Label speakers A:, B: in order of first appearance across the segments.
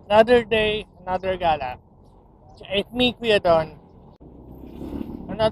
A: Another day, another gala. It's me, Kuya Don. Another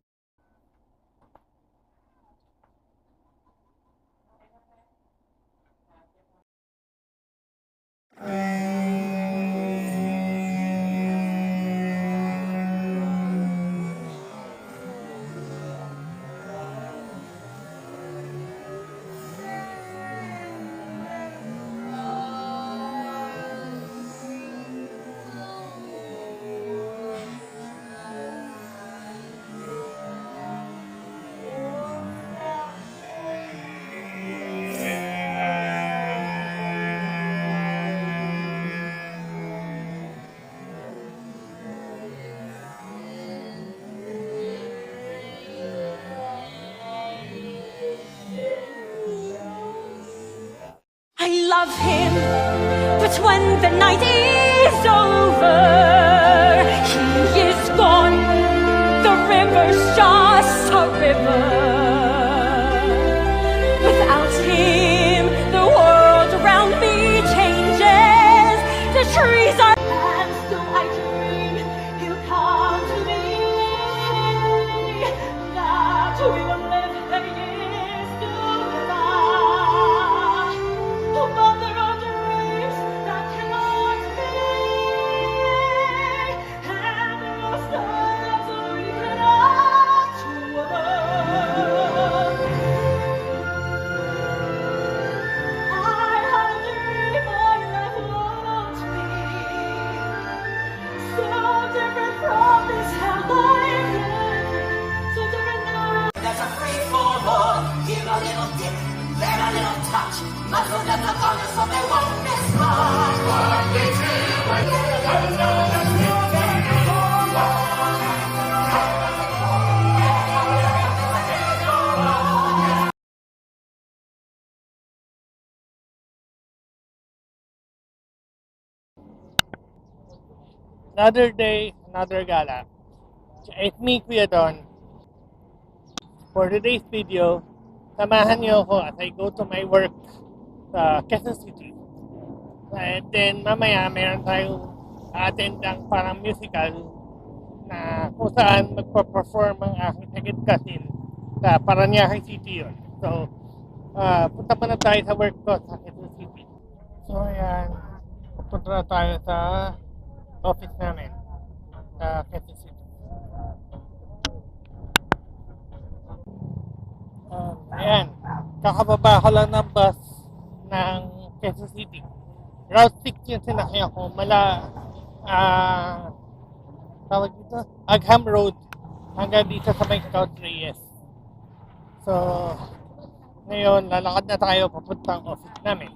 B: I love him, but when the night is over, he is gone. The river's just a river. Without him, the world around me changes. The trees are, and still I dream he'll come to me. That we will live the years together. Oh, mother of dreams that cannot be, and the stars we cannot weather. I had a dream my life belonged to me, so different from this how I'm living, so different now. There's a free for all, give a little dip, then a little touch, muzzle them the corner so they won't miss much.
A: another day, another gala. It's me, Kuya Don. For today's video, samahan niyo ako as I go to my work sa Quezon City. And then mamaya meron tayong attend ng parang musical na kung saan magpa-perform ang aking second cousin sa Parañaque City yun. So, punta muna tayo sa work ko sa Quezon City. So, ayan. Pupunta na tayo sa office namin sa Quezon City. Ayan. Kakababa ko lang ng bus ng Quezon City. Route 6 yung sinakyan ko. Tawag dito, Agham Road hanggang dito sa may Scout Reyes. So, ngayon, lalakad na tayo papuntang office namin.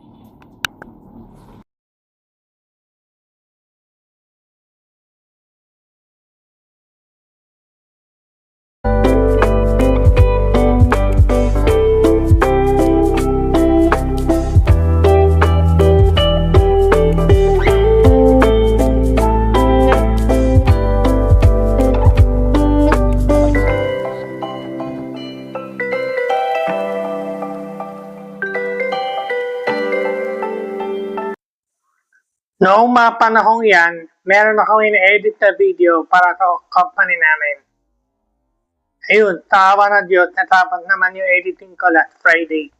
A: Noong mga panahong yan, meron akong in-edit na video para sa company namin. Ayun, sa awa ng Diyos, natapos naman yung editing ko last Friday.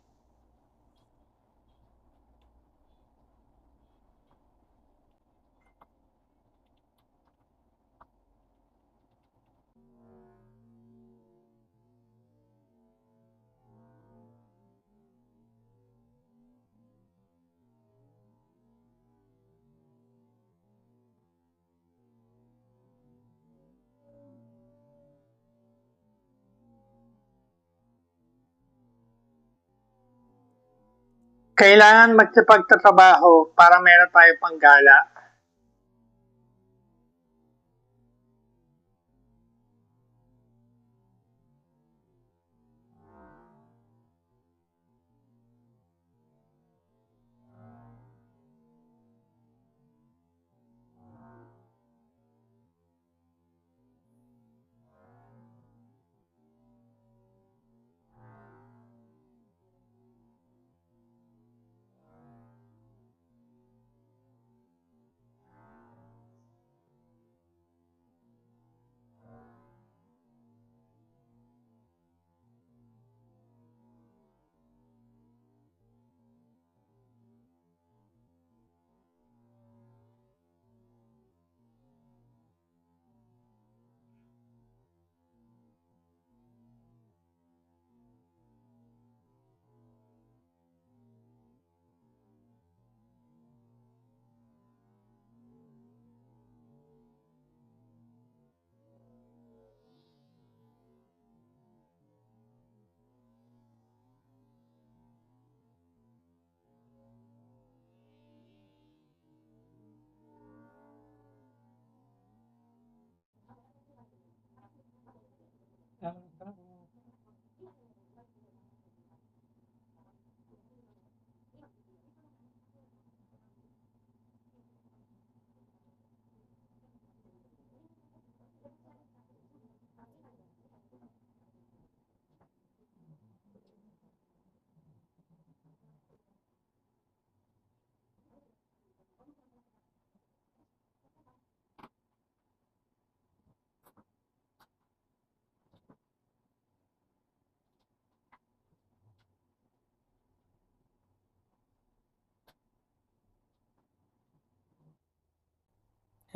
A: Kailangan magsipagtatrabaho para meron tayo panggala.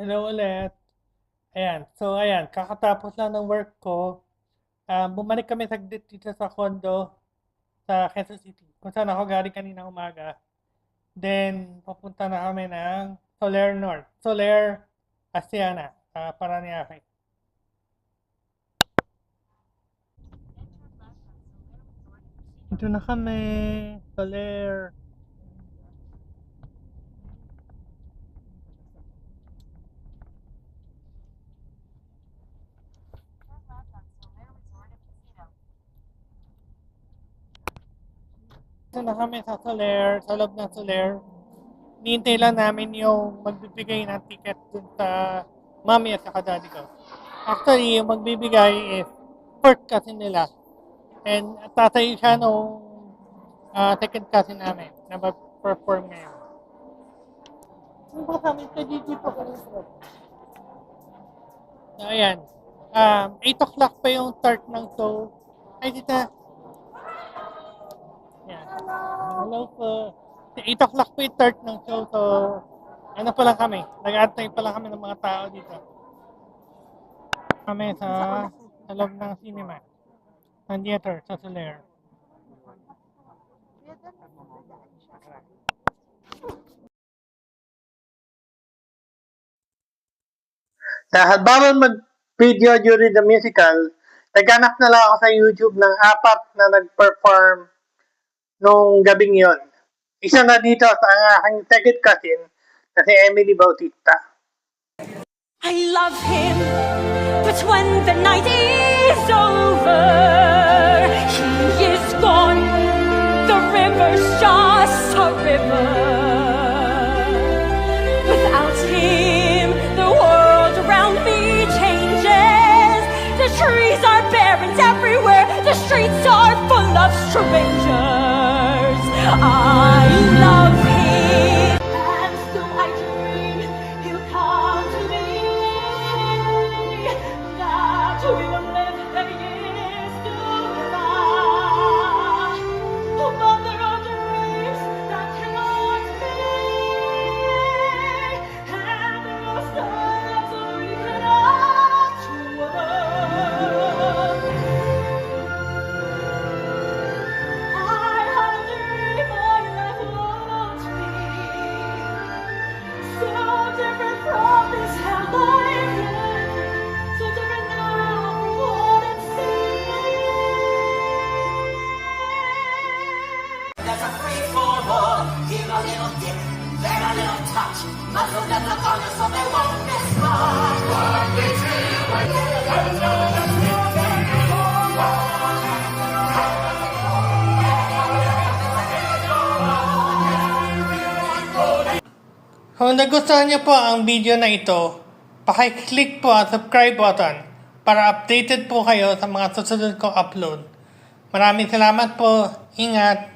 A: Hello ulit. Ayan, so ayan, kakatapos lang ng work ko. Bumalik kami saglit dito sa condo sa Quezon City, kung saan ako galing kanina umaga. Then, papunta na kami ng Soler North, Soler Asiana, sa Paranaque. Ito na kami, Soler. Ito na kami sa Soler, sa loob ng Soler. Hinihintay lang namin yung magbibigay ng ticket dun sa mami at saka daddy ko. Actually, yung magbibigay is fourth cousin nila. And tatay siya nung second cousin namin na mag-perform ngayon. Ano ba kami sa GG po kami? So, ayan. 8 o'clock pa yung start ng show. Ay, dita. Yan. Hello po. 8 o'clock pa yung start ng show. So, ano pa lang kami. Nag-aantay pa lang kami ng mga tao dito. Kami sa loob ng cinema. Ng theater sa Soler. Dahil bawal mag-video during the musical, naghanap na lang ako sa YouTube ng 4 na nag-perform nung gabing yon. Isa na dito sa aking second cousin na si Emily Bautista.
B: I love him, but when the night is over, he is gone. The river's just a river. Without him, the world around me changes. The trees are barren everywhere. The streets are full of strangers. I love him. And so I dream he'll come to me. That we will live the years to come. But there are dreams that cannot be. And there are stars we cannot swallow. I had a dream my life won't be so different from this how I've lived, so different now from what it seems. There's a free for all, give a little dip, then a little touch, muzzle them the corner so they won't miss much.
A: Kung nagustuhan niyo po ang video na ito, paki-click po ang subscribe button para updated po kayo sa mga susunod kong upload. Maraming salamat po. Ingat!